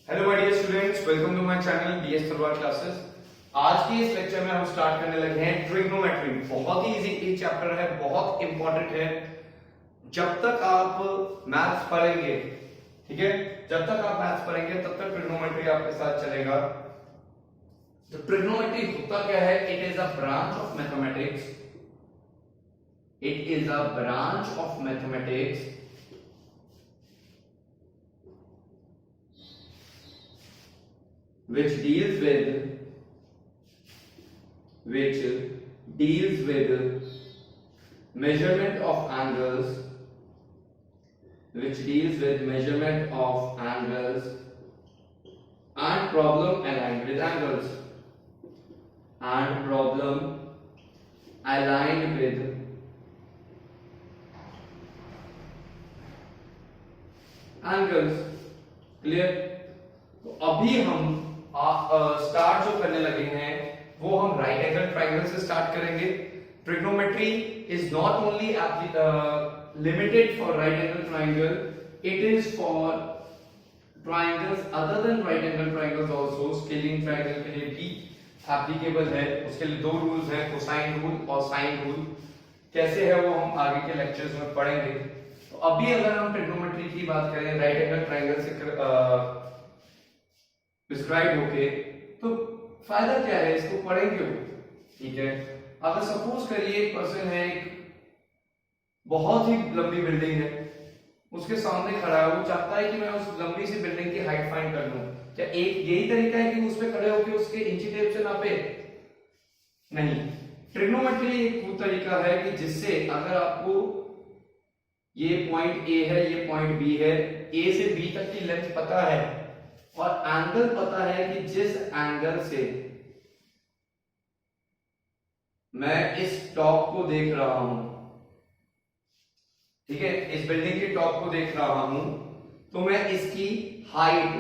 Hello my dear students, welcome to my channel DS Talwar classes. आज के इस lecture में हम स्टार्ट करने लगे हैं ट्रिग्नोमेट्री। बहुत ही इजी एक चैप्टर है, बहुत इंपॉर्टेंट है। जब तक आप मैथ्स पढ़ेंगे, ठीक है, जब तक आप मैथ्स पढ़ेंगे तब तक ट्रिग्नोमेट्री आपके साथ चलेगा। तो ट्रिग्नोमेट्री होता क्या है? It is a branch of mathematics. It is a branch of mathematics which deals with measurement of angles, and problem aligned with angles, clear? तो अभी हम स्टार्ट जो करने लगे हैं वो हम राइट एंगल ट्राइंगल से स्टार्ट करेंगे। Trigonometry is not only limited for right angle triangle, it is for triangles other than right angle triangles also. Scaling triangle के लिए भी एप्लीकेबल है। उसके लिए दो रूल्स हैं, कोसाइन रूल और साइन रूल। कैसे है वो हम आगे के लेक्चर्स में पढ़ेंगे। तो अभी अगर हम ट्रिग्नोमेट्री की बात करें राइट एंगल ट्राइंगल से डिस्क्राइब होके, तो फायदा क्या है, इसको पढ़ें क्यों? ठीक है, अगर सपोज करिए एक पर्सन है, एक बहुत ही लंबी बिल्डिंग है, उसके सामने खड़ा है, वो चाहता है कि मैं उस लंबी सी बिल्डिंग की हाइट फाइंड कर लूं। क्या एक यही तरीका है कि उस पे खड़े होकर उसके इंची टेप से नापे? नहीं। ट्रिग्नोमेट्री एक वो तरीका है कि जिससे अगर आपको ये पॉइंट ए है, ये पॉइंट बी है, ए से बी तक की लेंथ पता है और एंगल पता है कि जिस एंगल से मैं इस टॉप को देख रहा हूं, ठीक है, इस बिल्डिंग के टॉप को देख रहा हूं, तो मैं इसकी हाइट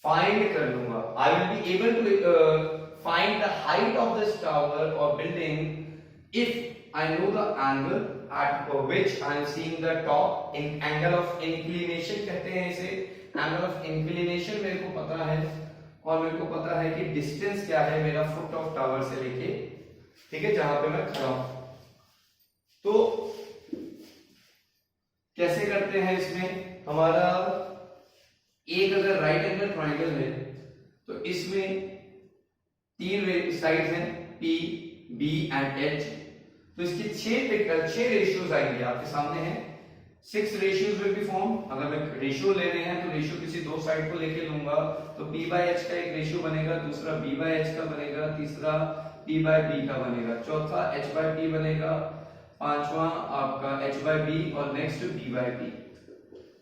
फाइंड कर लूंगा। I will be able to find the height of this tower और building if I know the angle at which I am seeing the top। in angle of inclination कहते हैं इसे। एंगल ऑफ इंक्लिनेशन मेरे को पता है और मेरे को पता है कि डिस्टेंस क्या है मेरा फुट ऑफ टावर से लेके, ठीक है, जहां पे मैं खड़ा हूं। तो कैसे करते हैं इसमें? हमारा एक अगर राइट एंगल ट्राइंगल है तो इसमें तीन साइड्स हैं, पी, बी एंड एच। तो इसके 6 रेशियोज आएंगे आपके सामने हैं। 6 रेशियोज विल बी फॉर्म। अगर मैं रेशियो ले रहे हैं तो रेशियो किसी दो साइड को लेके लूंगा, तो p बाय h का एक रेशियो बनेगा, दूसरा b बाय h का बनेगा, तीसरा p बाय b का बनेगा, चौथा h बाय p बनेगा, पांचवा आपका h बाय b और नेक्स्ट b बाय p।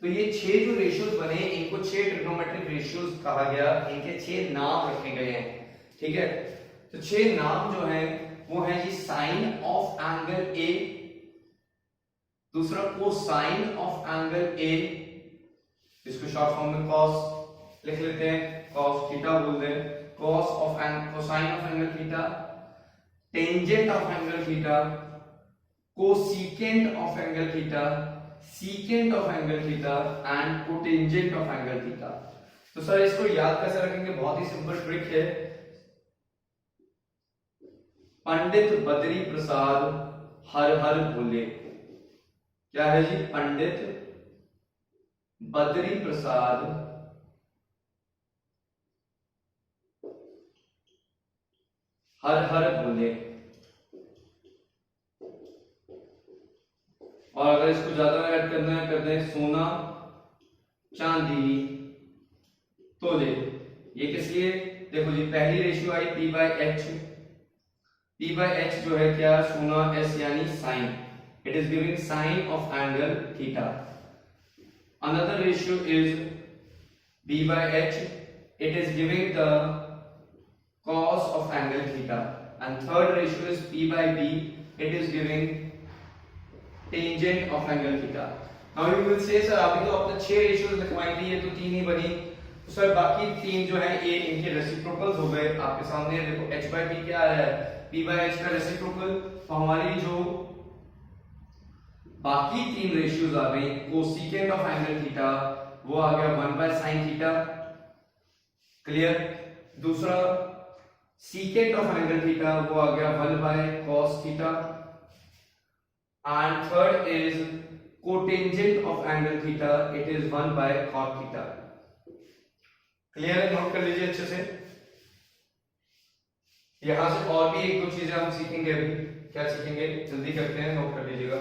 तो ये 6 जो रेशियोज बने इनको 6 ट्रिग्नोमेट्रिक रेशियोज कहा गया। इनके 6 नाम रखे गए हैं, ठीक है। तो 6 नाम जो हैं वो है जी साइन ऑफ एंगल ए, दूसरा कोसाइन ऑफ एंगल ए, इसको शॉर्ट फॉर्म में कॉस लिख लेते हैं, कॉस थीटा बोल दें, cos of cosine of angle theta, tangent of angle theta, cosecant of angle theta, secant of angle theta and cotangent of angle theta. तो sir इसको याद कैसे रखेंगे? बहुत ही सिंपल ट्रिक है। पंडित बद्री प्रसाद हर हर भोले। क्या है जी? पंडित बद्री प्रसाद हर हर भोले। और अगर इसको ज्यादा ऐड करना है, कर दें सोना चांदी तोले। ये किस लिए? देखो जी, पहली रेशियो आई p by h। p by h जो है क्या? सोना, s यानी sine. It is giving sine of angle theta. Another ratio is b by h, it is giving the cos of angle theta, and third ratio is p by b, it is giving tangent of angle theta. Now you will say sir अभी तो आपने 6 ratios लिखवाई थी, ये तो 3 ही बनी, तो sir बाकी 3 जो है ये इनके रेसिप्रोकल्स हो गए। आपके सामने देखो h by p क्या है, p by h का रेसिप्रोकल। तो हमारी जो बाकी तीन रेशियोज आ गई। कोसिकेंट ऑफ एंगल थीटा वो आ गया 1 बाय साइन थीटा, क्लियर। दूसरा सीकेंट ऑफ एंगल थीटा वो आ गया 1 by cos theta, and third is cotangent of angle theta, it is 1 by cot theta. Clear है, नोट कर लीजिए अच्छे से। यहां से और भी एक दो चीजें हम सीखेंगे। अभी क्या सीखेंगे, जल्दी करते हैं, नोट कर लीजिएगा।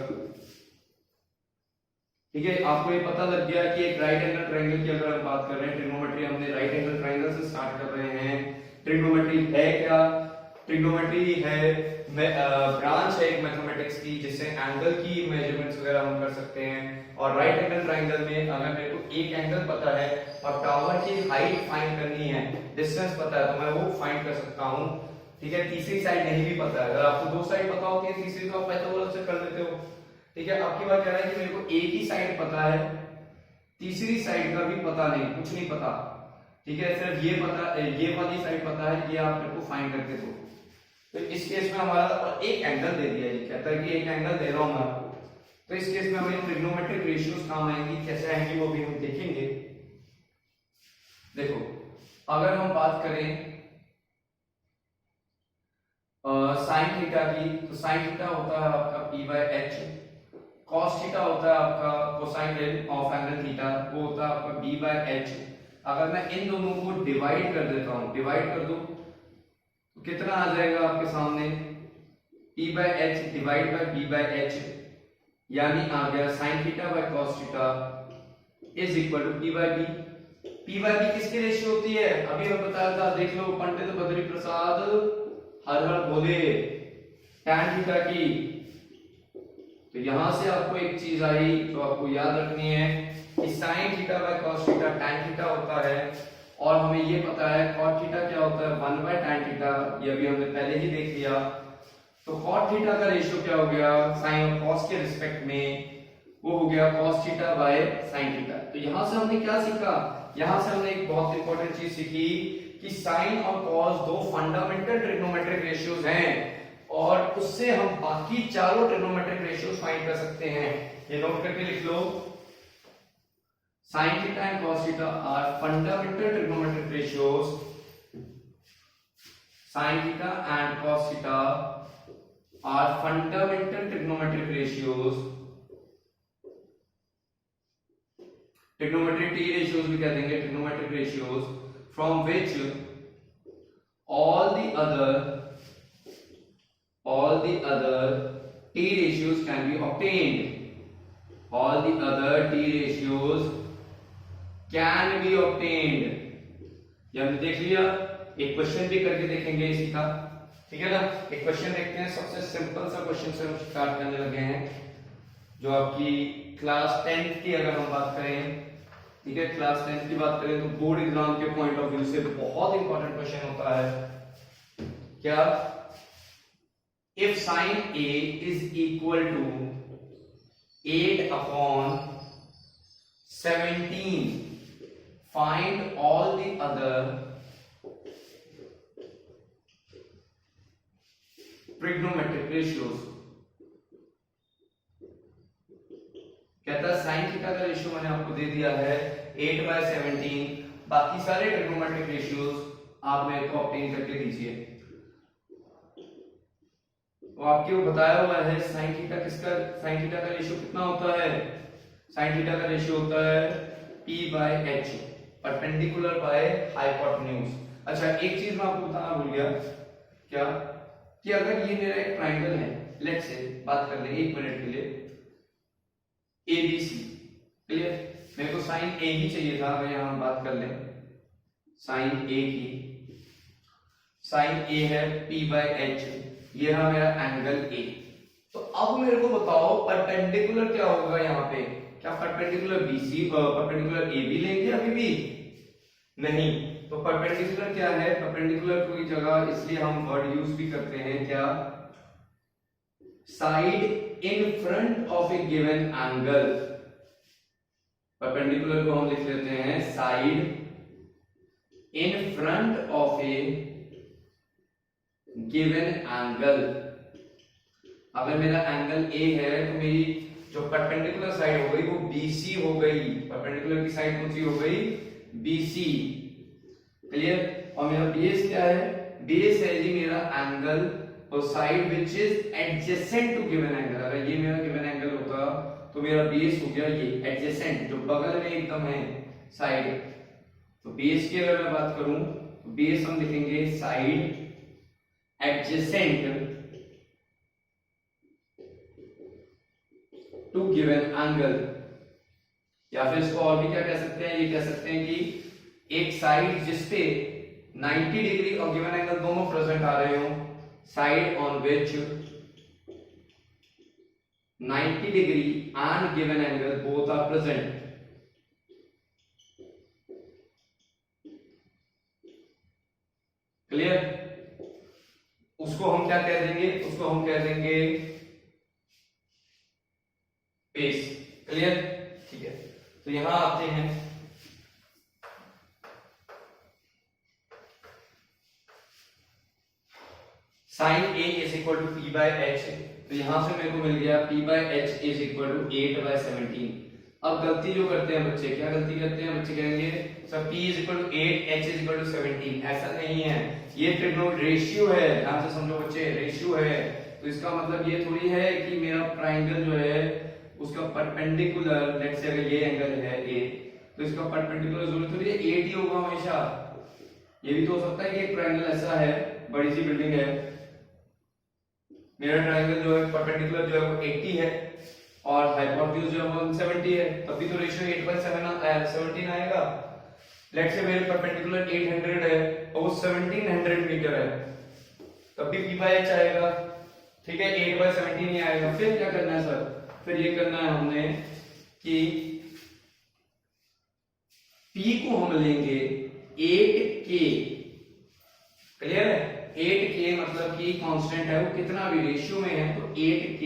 ठीक है, आपको ये पता लग गया कि एक राइट एंगल ट्रायंगल की अगर हम बात कर रहे हैं, ट्रिग्नोमेट्री हमने राइट एंगल ट्रायंगल से स्टार्ट कर रहे हैं। ट्रिग्नोमेट्री है क्या? ट्रिग्नोमेट्री है ब्रांच है एक मैथमेटिक्स की, जिससे एंगल की मेजरमेंट्स वगैरह हम कर सकते हैं। और राइट एंगल ट्रायंगल में अगर मेरे को एक एंगल पता है और टावर की हाइट फाइंड करनी है, डिस्टेंस पता है, तो मैं वो फाइंड कर सकता हूं। ठीक है, तीसरी साइड नहीं भी पता है, अगर आपको दो साइड पता होती है, तीसरी तो आप पाइथागोरस से कर लेते हो। ठीक है, आपकी बात कह रहा है कि मेरे को एक ही साइड पता है, तीसरी साइड का भी पता नहीं, कुछ नहीं पता। ठीक है, सिर्फ ये पता, ये वाली साइड पता है, ये आप मेरे को फाइंड करके दो। तो इस केस में हमारा एक एंगल दे दिया, ये कहता है कि एक एंगल दे रहा हूं मैं आपको, तो इस केस में हमें ट्रिग्नोमेट्रिक रेशियोज काम आएंगी। कैसे आएंगी वो भी हम देखेंगे। देखो, अगर हम बात करें साइन थीटा की, तो साइन थीटा होता है आपका p by H, cos theta होता है आपका कोसाइन ऑफ एंगल थीटा, वो होता है आपका b बाय एच। अगर मैं इन दोनों को डिवाइड कर देता हूं, डिवाइड कर दूं तो कितना आ जाएगा आपके सामने, p by H divide by b by H, यानी आ गया sine theta by cos theta is equal to p by b। p by b किसकी रेशियो होती है? अभी हम बताया था, देख लो, पंडित बद्री प्रसाद हर हर बोले, tan थीटा की। तो यहां से आपको एक चीज आई तो आपको याद रखनी है कि sin theta by cos theta tan theta होता है, और हमें ये पता है cot थीटा क्या होता है, 1 बाय tan थीटा, ये अभी हमने पहले ही देख लिया। तो cot थीटा का रेशियो क्या हो गया sin और cos के रिस्पेक्ट में, वो हो गया cos theta by sin theta. तो यहां से हमने क्या सीखा, यहां से हमने एक बहुत इंपॉर्टेंट चीज सीखी कि sin और cos दो फंडामेंटल ट्रिग्नोमेट्रिक रेशियोज हैं, और उससे हम बाकी चारों ट्रिग्नोमेट्रिक रेशियोज फाइंड कर सकते हैं। ये नोट करके लिख लो, sin theta and cos theta are fundamental trigonometric ratios. Sin theta and cos theta are fundamental trigonometric ratios. Trigonometric T ratios भी कह देंगे, trigonometric ratios from which all the other T ratios can be obtained. All the other T ratios can be obtained। ये हमने देख लिया। एक question भी करके देखेंगे इसी का, ठीक है ना। एक क्वेश्चन देखते हैं, सबसे सिंपल सा क्वेश्चन से हम स्टार्ट करने लगे हैं, जो आपकी क्लास 10th की अगर हम बात करें, ठीक है, क्लास 10th की बात करें तो बोर्ड एग्जाम के पॉइंट ऑफ व्यू से बहुत इंपॉर्टेंट क्वेश्चन होता है। क्या? If sine a is equal to 8 upon 17, find all the other trigonometric ratios। कहता है साइन थीटा का रेशियो मैंने आपको दे दिया है 8 बाय 17, बाकी सारे ट्रिग्नोमेट्रिक रेशियोज आप मेरे को ऑब्टेन करके दीजिए। तो आपके वो बताया हुआ है साइन थीटा साइन थीटा का रेशियो कितना होता है? साइन थीटा का रेशियो होता है p by h, perpendicular by hypotenuse. अच्छा, एक चीज मैं आपको बताना भूल गया, क्या कि अगर ये मेरा एक ट्रायंगल है, लेट्स से बात कर लेंगे 1 मिनट के लिए, ABC, क्लियर। मेरे को साइन A ही चाहिए था, अगर यहां हम बात कर लें साइन A की, साइन A है p बाय h, ये है मेरा एंगल A। तो अब मेरे को बताओ परपेंडिकुलर क्या होगा यहाँ पे, क्या परपेंडिकुलर BC परपेंडिकुलर AB लेंगे अभी भी? नहीं। तो परपेंडिकुलर क्या है, परपेंडिकुलर की जगह इसलिए हम वर्ड यूज भी करते हैं, क्या? Side in front of A given angle. Perpendicular को हम लिख लेते हैं side in front of A given angle. अगर मेरा एंगल A है तो मेरी जो परपेंडिकुलर साइड हो गई वो BC हो गई, परपेंडिकुलर की साइड कौन सी हो गई, BC। क्लियर। और मेरा बेस क्या है, बेस है जी मेरा एंगल और side which is adjacent to given angle. अगर ये मेरा गिवन एंगल होता तो मेरा बेस हो गया ये एडजेसेंट, जो बगल में एकदम है साइड। तो बेस की अगर मैं बात करूं तो बेस हम लिखेंगे side adjacent to given angle, या फिर इसको और भी क्या कह सकते हैं, ये कह सकते हैं कि एक साइड जिसपे 90 डिग्री और गिवन एंगल दोनों प्रेजेंट आ रहे हो, side on which 90 degree and given angle both are present. Clear. उसको हम क्या कह देंगे, उसको हम कह देंगे बेस। क्लियर। ठीक है, तो यहां आते हैं sine A is equal to P by H। तो यहां से मेरे को मिल गया P by H is equal to 8 by 17। अब गलती जो करते हैं बच्चे, क्या गलती करते हैं बच्चे, कहेंगे sir P is equal to 8, H is equal to 17। ऐसा नहीं है, ये ट्रिग्नोमेट्रिक रेशियो है, ध्यान से समझो बच्चे, रेशियो है। तो इसका मतलब ये थोड़ी है कि मेरा ट्राइंगल जो है उसका परपेंडिकुलर, लेट्स से अगर ये एंगल है A, तो इसका परपेंडिकुलर जरूरी थोड़ी है 8 ही होगा हमेशा। ये भी तो हो सकता है कि एक ट्राइंगल ऐसा है, बड़ी सी बिल्डिंग है, मेरा ट्राइंगल जो है परपेंडिकुलर जो है वो 80 है और हाइपोटेन्यूज जो है वो 170 है, तब भी तो रेशियो 8/17 आएगा। लेट्स से मेरे परपेंडिकुलर 800 है और वो 1700 मीटर है, तब भी P बाय H आएगा। ठीक है, 8/17 ही आएगा। फिर क्या करना है सर, फिर ये करना है हमने कि P को हम लेंगे 8K। क्लियर है, 8K मतलब कि कांस्टेंट है, वो कितना भी रेशियो में है, तो 8K,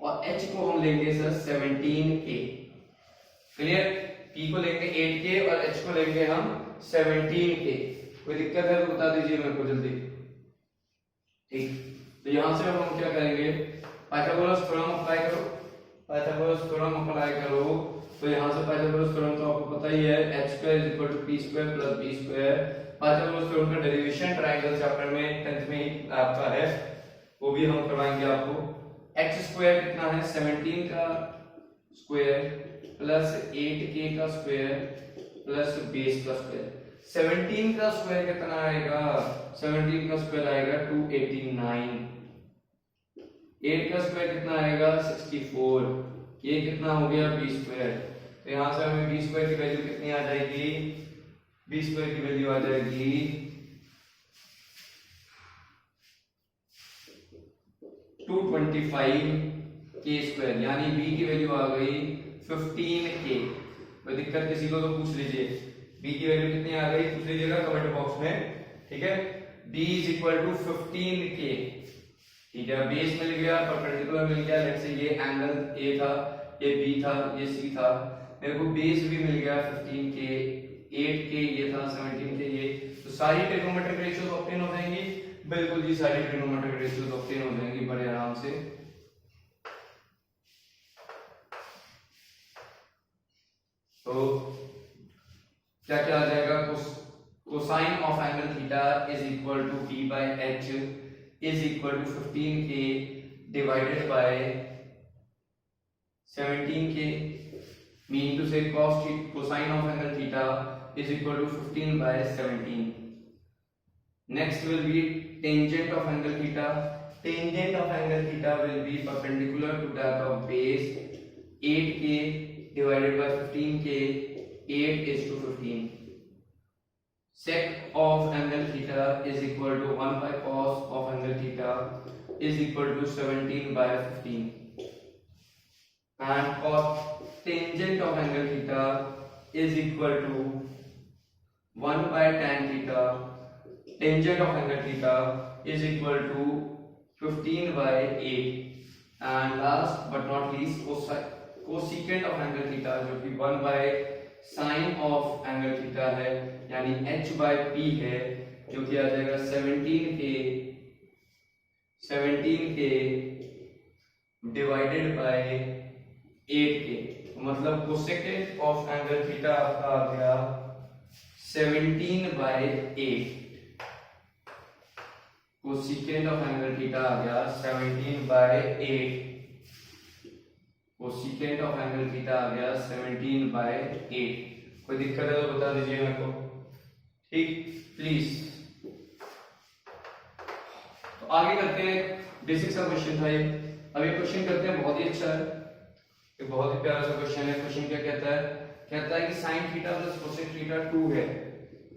और H को हम लेंगे सर 17K। क्लियर। P को लेंगे 8K और H को लेंगे हम 17K। कोई दिक्कत है तो बता दीजिए मेरे को जल्दी। ठीक, तो यहां से हम क्या करेंगे, पाइथागोरस थ्योरम अप्लाई करो, पाइथागोरस थ्योरम अप्लाई करो। तो यहां से पाइथागोरस थ्योरम तो आपको पता ही है, h² = p² + b²। Pythagoras theorem का डेरिवेशन ट्रायंगल चैप्टर में 10th में ही आपका है, वो भी हम करवाएंगे आपको। x² कितना है, 17 का स्क्वायर प्लस 8k का स्क्वायर प्लस बेस का स्क्वायर। 17 का स्क्वायर कितना आएगा, 17 का स्क्वायर आएगा 289। 8 का स्क्वायर कितना आएगा 64। ये कितना हो गया b²। तो यहां से हमें b² की वैल्यू कितनी आ जाएगी, b² की वैल्यू आ जाएगी 225k², यानी b की वैल्यू आ गई 15k। कोई दिक्कत किसी को तो पूछ लीजिए, b की वैल्यू कितनी आ गई पूछ लीजिएगा कमेंट बॉक्स में। ठीक है, b = 15k। ठीक है, बेस मिल गया, परपेंडिकुलर मिल गया, लेट्स से ये एंगल A था, ये B था, ये C था, मेरे को बेस भी मिल गया 15k, 8k ये था, 17k ये। तो सारी ट्रिग्नोमेट्रिक रेशियोज ऑब्टेन हो जाएंगी। बिल्कुल जी, सारी ट्रिग्नोमेट्रिक रेशियोज ऑब्टेन हो जाएंगी बड़े आराम से। तो क्या क्या आ जाएगा, cosine of angle theta is equal to P by H is equal to 15k divided by 17k, mean to say cosine of angle theta is equal to 15 by 17। Next will be tangent of angle theta. Tangent of angle theta will be perpendicular to that of base 8k divided by 15k, 8:15. Sec of angle theta is equal to 1 by cos of angle theta is equal to 17/15, and cos tangent of angle theta is equal to 1 by tan theta. Tangent of angle theta is equal to 15/8, and last but not least cosecant of angle theta जो कि 1 by sin of angle theta है, यानी h/p है, जो कि आ जाएगा 17k divided by 8 के, मतलब कोसेकेंड ऑफ एंगल थीटा आपका आ गया 17/8। कोसेकेंड ऑफ एंगल थीटा आ गया 17/8। कोसेकेंड ऑफ एंगल थीटा आ गया 17/8। कोई दिक्कत है तो बता दीजिए मेरे को, ठीक प्लीज। तो आगे करते हैं, बेसिक सा क्वेश्चन था ये। अब ये क्वेश्चन करते हैं, बहुत ही अच्छा है, ये बहुत ही प्यारा सा क्वेश्चन है। क्वेश्चन क्या कहता है? कहता है कि sin theta plus cosec theta 2 है।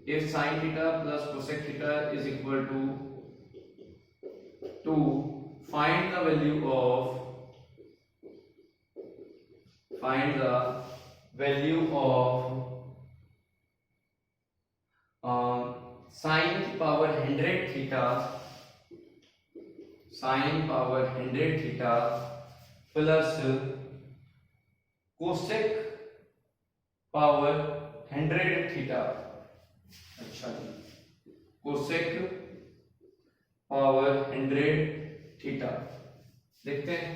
if sin theta plus cosec theta is equal to 2, find the value of sin की power 100 theta, sin power 100 theta plus cosec power 100 theta. अच्छा जी, कोसेक पावर 100 थीटा। देखते हैं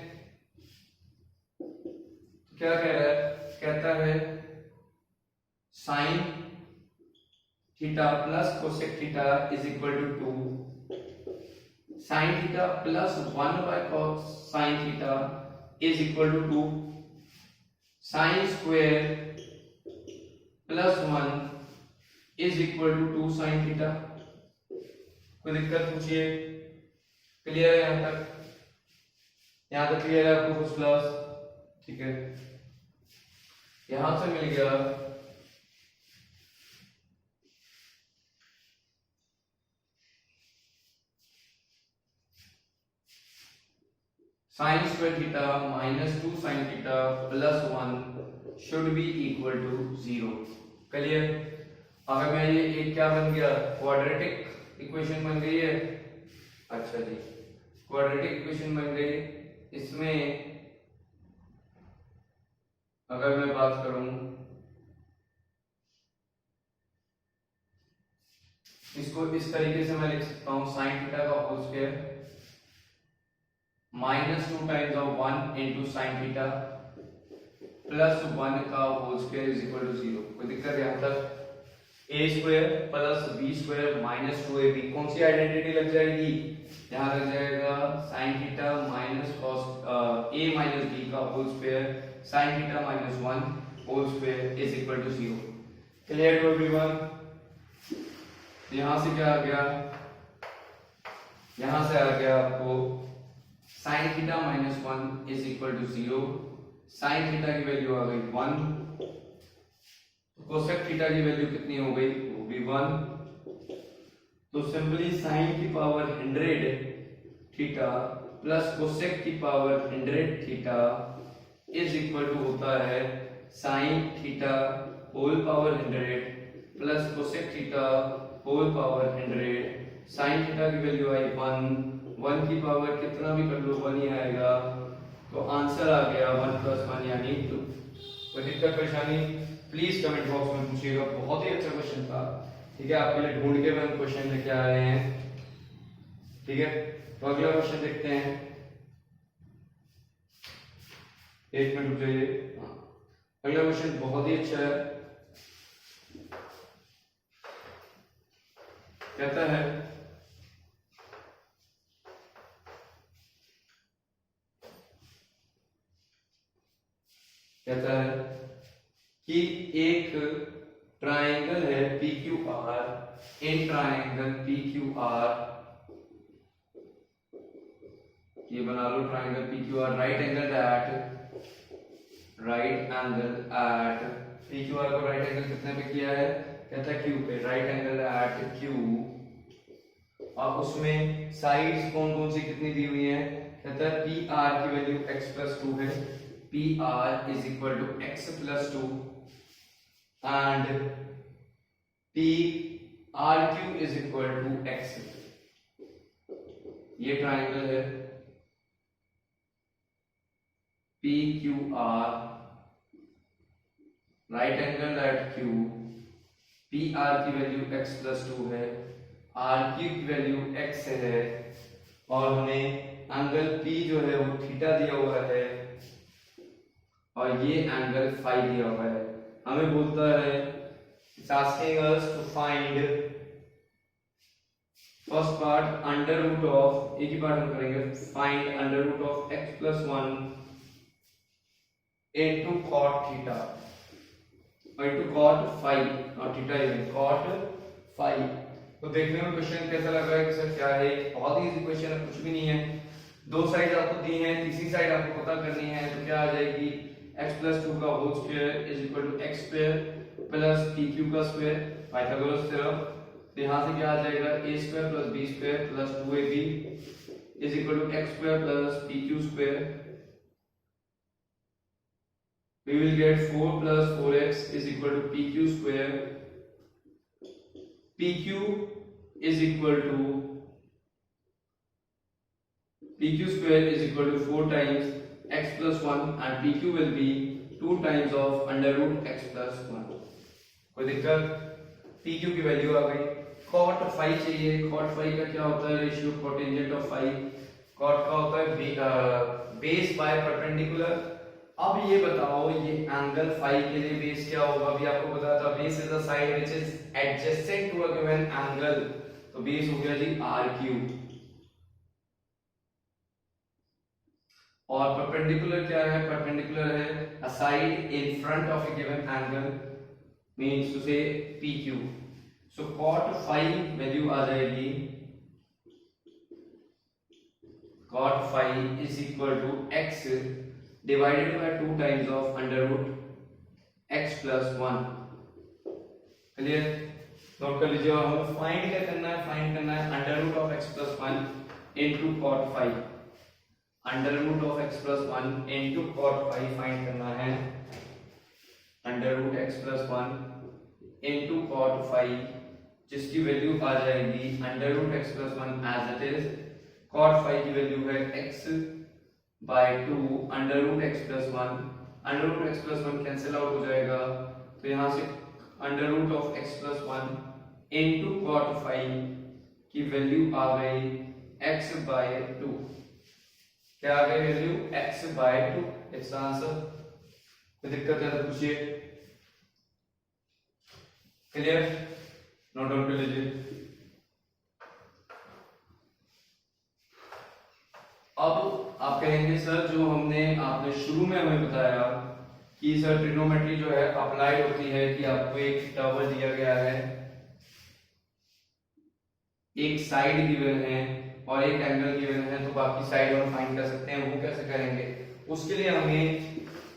क्या कह रहा है। कहता है sine theta plus cosec theta is equal to 2, sine theta plus 1/cos sine theta is equal to 2, sine square plus 1 is equal to 2 sine theta. कोई दिक्कत पूछिए? क्लियर है यहां तक? यहां तक क्लियर है आपको फर्स्ट क्लास? ठीक है, यहां से मिल गया sine square theta minus 2 sine theta plus 1 should be equal to 0। Clear? अगर मैं ये एक क्या बन गया, क्वाड्रेटिक इक्वेशन बन गई है। अच्छा जी, क्वाड्रेटिक इक्वेशन बन गई। इसमें अगर मैं बात करूं, इसको इस तरीके से मैं लिख सकता हूं, साइन थीटा का whole square minus 2 times of 1 into sine theta plus 1 का whole square is equal to 0। कोई दिक्कत यहां तक? A square plus b square minus 2ab, कौन सी आइडेंटिटी लग जाएगी? यहां लग जाएगा sine theta minus cos a minus b का whole square sine theta minus 1 whole square is equal to 0। Clear to everyone? यहां से क्या आ गया? यहां से आ गया आपको sine theta minus 1 is equal to 0, sine theta की वैल्यू आ गई 1, कोसेक थीटा की वैल्यू कितनी हो गई? वो भी 1। तो सिंपली साइन की पावर 100 थीटा प्लस कोसेक की power 100 theta is equal to होता है sine theta whole power 100 plus cosec theta whole power 100। Sine theta की वैल्यू आई 1 की पावर कितना भी कर लो 1 ही आएगा, तो आंसर आ गया 1 + 1 यानी 2। कोई दिक्कत परेशानी प्लीज कमेंट बॉक्स में पूछिएगा। बहुत ही अच्छा क्वेश्चन था, ठीक है, आपके लिए ढूंढ के मैं क्वेश्चन लेके आ रहे हैं। ठीक है, तो अगला क्वेश्चन देखते हैं। एक मिनट रुक जाइए। अगला क्वेश्चन बहुत ही अच्छा है। कहता है कि एक ट्राइंगल है PQR, इन ट्राइंगल PQR, ये बना लो triangle PQR, right angle at PQR को राइट एंगल कितने पे किया है? कहता है Q पे, राइट एंगल एट Q। और उसमें साइड्स कौन कौन सी कितनी दी हुई है? कहता है PR की वैल्यू x + 2 है, PR is equal to x + 2 and PRQ is equal to x। ये ट्राइंगल है PQR, right angle at Q, PR की वैल्यू x + 2 है, RQ की वैल्यू x है, और हमें एंगल P जो है वो थीटा दिया हुआ है। और ये एंगल फाई दिया हुआ है। हमें बोलता है it's asking us to find first part under root of, एक ही पार्ट हम करेंगे, find under root of x plus 1 into cot theta into cot phi और थीटा इज cot फाई। तो देखने में क्वेश्चन कैसा लग रहा है कि सर क्या है, बहुत ही इजी क्वेश्चन है, कुछ भी नहीं है। दो साइड आपको दी है, तीसरी साइड आपको पता करनी है, तो क्या आ जाएगी x प्लस 2 का whole square is equal to x square plus pq का स्क्वायर, पाइथागोरस थ्योरम। तो यहाँ से क्या आ जाएगा a square plus b square plus 2ab is equal to x square plus pq square. We will get 4 plus 4x is equal to pq square. pq is equal to pq square is equal to 4 times x plus 1 and pq will be 2 times of under root x plus 1. कोई दिक्कत? pq की value आ गई। cot phi चाहिए, cot phi का क्या होता है ratio cotangent of phi, cot का होता है बेस बाय परपेंडिकुलर। अब ये बताओ ये एंगल फाई के लिए बेस क्या होगा, अभी आपको बताया था base is the side which is adjacent to a given angle, तो बेस हो गया जी आर क्यूब। और परपेंडिकुलर क्या है, परपेंडिकुलर है a side in front of a given angle means to say P Q. So cot phi value आ जाएगी cot phi is equal to x divided by 2 times of under root x plus 1। Clear? Note कर लीजिए। और हमें find क्या करना है, find करना है under root of x plus 1 into cot phi। Under root of x plus 1 into cot phi find करना है, under root x plus 1 into cot phi, जिसकी वैल्यू आ जाएगी under root x plus 1 as it is. cot phi की वैल्यू है x by 2 under root x plus 1, under root x plus 1 cancel out हो जाएगा, तो यहाँ से under root of x plus 1 into cot phi की वैल्यू आ गई x by 2। क्या आ गई value x by 2, it's answer. कोई दिक्कत है तो पूछिए। क्लियर? नोट डाउन कर लीजिए। अब आप कहेंगे सर जो हमने आपने शुरू में हमें बताया कि सर ट्रिग्नोमेट्री जो है अप्लाइड होती है कि आपको एक टॉवर दिया गया है, एक साइड गिवन है और एक एंगल गिवन है, तो बाकी साइड हम फाइंड कर सकते हैं। वो कैसे करेंगे, उसके लिए हमें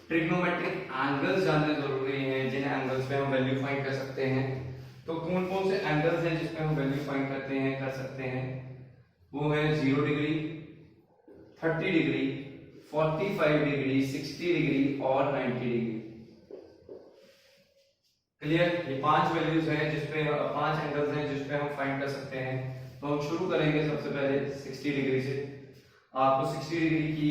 ट्रिग्नोमेट्रिक एंगल्स जानने जरूरी हैं, जिन एंगल्स पे हम वैल्यू फाइंड कर सकते हैं। तो कौन कौन से एंगल्स हैं जिसपे हम वैल्यू फाइंड करते हैं, कर सकते हैं? वो है 0 डिग्री, 30 डिग्री, 45 डिग्री, 60 डिग्री और 90 डिग्री। क्लियर? ये 5 वैल्यूज हैं जिसपे 5 एंगल्स हैं जिसपे हम फाइंड कर सकते हैं। तो हम शुरू करेंगे सबसे पहले 60 डिग्री से। आपको 60 डिग्री की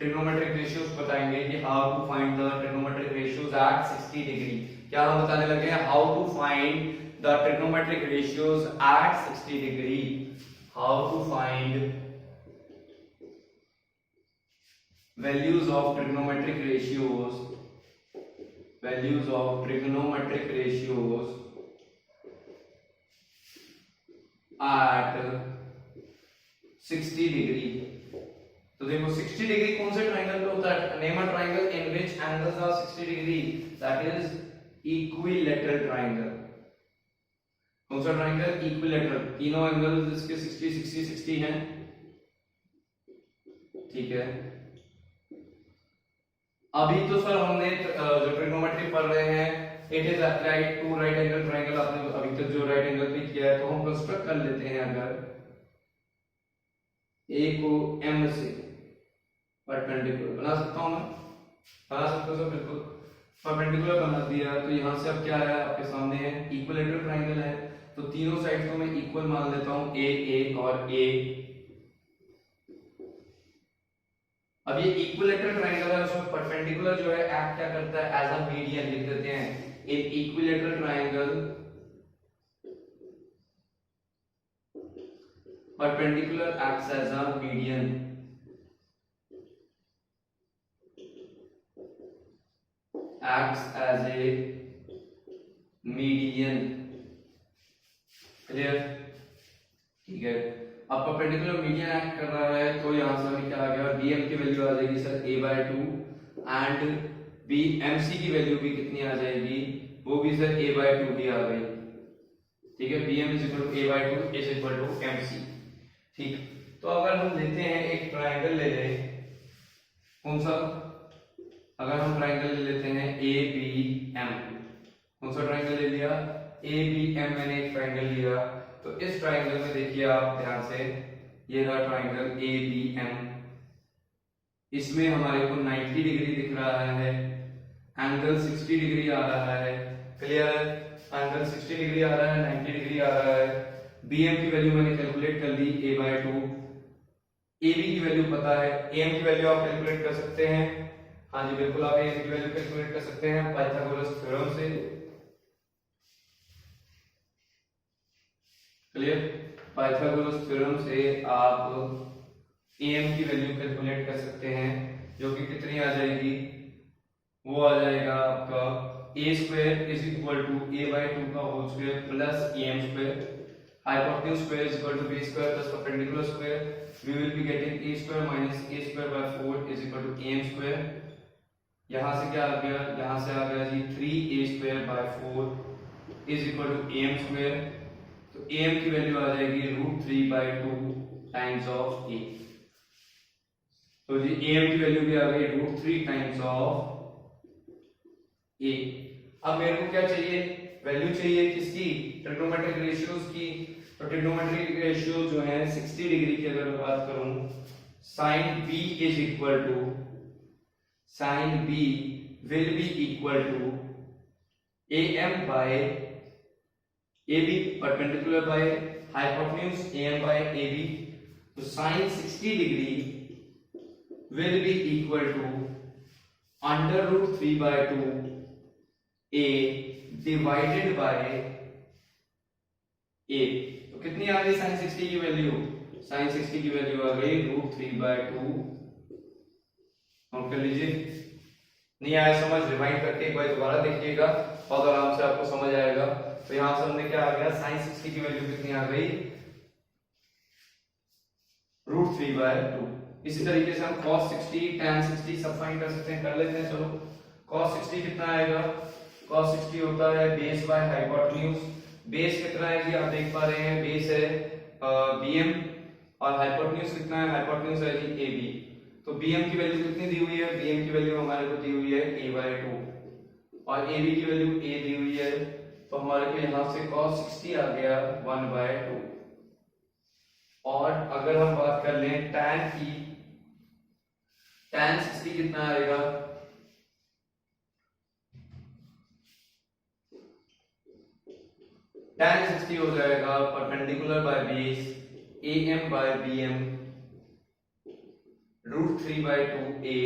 ट्रिग्नोमेट्रिक रेशियोज बताएंगे कि how to find the trigonometric ratios at 60 degree. क्या हम बताने लगे हैं? How to find the trigonometric ratios at 60 degree. How to find values of trigonometric ratios, values of trigonometric ratios at 60 degree. तो देखो 60 degree कौन से ट्रायंगल पे होता है? Name a triangle in which angles are 60 degree, that is equilateral triangle. कौन सा triangle? Equilateral. तीनों एंगल्स इसके 60 60 60 हैं, ठीक है। अभी तो सर हमने जो ट्रिग्नोमेट्री पढ़ रहे हैं it is applied to right angle triangle. आपने अभी तक जो राइट एंगल पे किया है, तो हम कंस्ट्रक्ट कर लेते हैं। अगर ए को एम से परपेंडिकुलर बना सकता हूं मैं, बना सकता हूं सर, बिल्कुल परपेंडिकुलर बना दिया। तो यहां से अब क्या है आपके सामने है इक्विलैटरल ट्रायंगल है, तो तीनों साइड को मैं इक्वल मान लेता हूं, ए और ए। अब ये इक्विलैटरल ट्रायंगल है, उसमें परपेंडिकुलर जो है एक्ट क्या करता है? एज अ मीडियन लिख देते हैं। In equilateral triangle perpendicular acts as a median. acts as a median। Clear? ठीक है, अब परपेंडिकुलर मीडियन एक्ट कर रहा है तो यहां से हमें क्या आ गया, bm की वैल्यू आ जाएगी सर a/2 एंड bmc की वैल्यू भी कितनी आ जाएगी, वो भी सर a/2 ही आ गई। ठीक है, bm is equal to a/2 is equal to mc। ठीक, तो अगर हम लेते हैं एक ट्रायंगल ले लें, कौन सा, अगर हम ट्रायंगल ले लेते हैं ABM, कौन सा ट्रायंगल ले लिया, ABM, मैंने एक ट्रायंगल लिया, तो इस ट्रायंगल में देखिए आप ध्यान से, ये रहा ट्रायंगल ABM, इसमें हमारे को 90 डिग्री दिख रहा है, एंगल 60 डिग्री आ रहा है। क्लियर है, एंगल 60 डिग्री आ रहा है, 90 डिग्री आ रहा है। BM की वैल्यू मैंने कैलकुलेट कर ली a/2, AB की वैल्यू पता है, AM की वैल्यू आप कैलकुलेट कर सकते हैं। हाँ जी बिल्कुल, आप AM की वैल्यू कैलकुलेट कर सकते हैं पाइथागोरस थ्योरम से। क्लियर, पाइथागोरस थ्योरम से आप AM की वैल्यू कैलकुलेट कर सकते हैं, जो कि कितनी आ जाएगी, वो आ जाएगा आपका a² is equal to a/2 का whole square plus am², hypotenuse square is equal to b square plus perpendicular square, we will be getting a² minus a²/4 is equal to am²। यहां से क्या आ गया, यहां से आ गया जी 3a²/4 is equal to am², तो am की वैल्यू आ जाएगी √3/2 टाइम्स ऑफ a। तो जी am की वैल्यू भी आ गई √3 टाइम्स ऑफ a। अब मेरे को क्या चाहिए, वैल्यू चाहिए किसकी, ट्रिग्नोमेट्रिक रेशियोज की। तो ट्रिग्नोमेट्रिक रेशियो जो है 60 डिग्री की अगर मैं बात करूं, sin b is equal to, sin b will be equal to am by ab perpendicular by hypotenuse am by ab। तो sin 60 degree will be equal to √3/2 a divided by a। तो कितनी आ गई sin 60 की value, sin 60 की value आ गई √3/2। Note कर लीजिए, नहीं आया समझ, रिवाइंड करके एक बार दोबारा देखिएगा और आराम से आपको समझ आएगा। तो यहां से हमने क्या आ गया, sin 60 की वैल्यू कितनी आ गई, √3/2। इसी तरीके से हम cos 60, tan 60 सब फाइंड कर सकते हैं, कर लेते हैं। चलो cos 60 कितना आएगा, cos 60 होता है बेस बाय हाइपोटेन्यूज। बेस कितना है जी, आप देख पा रहे हैं, बेस है bm और हाइपोटेन्यूज कितना है, हाइपोटेन्यूज है जी ab। तो bm की वैल्यू कितनी दी हुई है, bm की वैल्यू हमारे को दी हुई है a/2 और ab की वैल्यू a दी हुई है। तो हमारे को यहां से cos 60 आ गया 1/2। और अगर हम बात कर लें tan की, tan 60 कितना आएगा, tan 60 हो जाएगा perpendicular by base am by bm √3/2a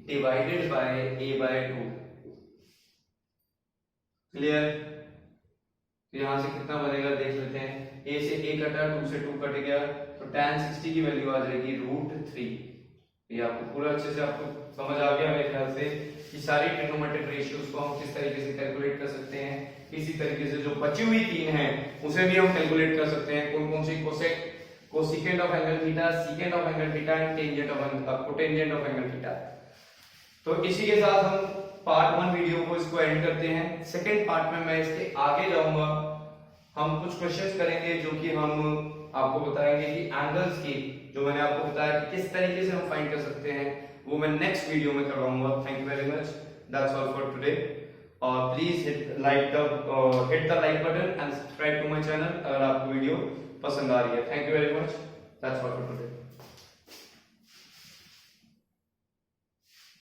divided by a/2। Clear, तो यहां से कितना बनेगा देख लेते हैं, a से a कटा, 2 से 2 कट गया, तो tan 60 की वैल्यू आ जाएगी √3। ये आपको पूरा अच्छे से आपको समझ आ गया मेरे ख्याल से कि सारी ट्रिग्नोमेट्रिक रेशियोज को हम किस तरीके से कैलकुलेट कर सकते हैं। इसी तरीके से जो बची हुई तीन हैं उसे भी हम कैलकुलेट कर सकते हैं। कौन कौन सी, cosecant of angle theta, secant of angle theta and tangent of cotangent of angle theta. तो इसी के साथ हम पार्ट 1 वीडियो को इसको एंड करते हैं। सेकंड पार्ट में मैं इसके आगे जाऊंगा, हम कुछ क्वेश्चंस करेंगे जो कि हम आपको बताएंगे कि एंगल्स की, जो मैंने आपको बताया कि किस तरीके से हम फाइंड कर सकते हैं, वो मैं नेक्स्ट वीडियो में करवाऊंगा। Thank you very much, that's all for today. Please hit the like button and subscribe to my channel अगर आपको वीडियो पसंद आ रही है। Thank you very much, that's all for today.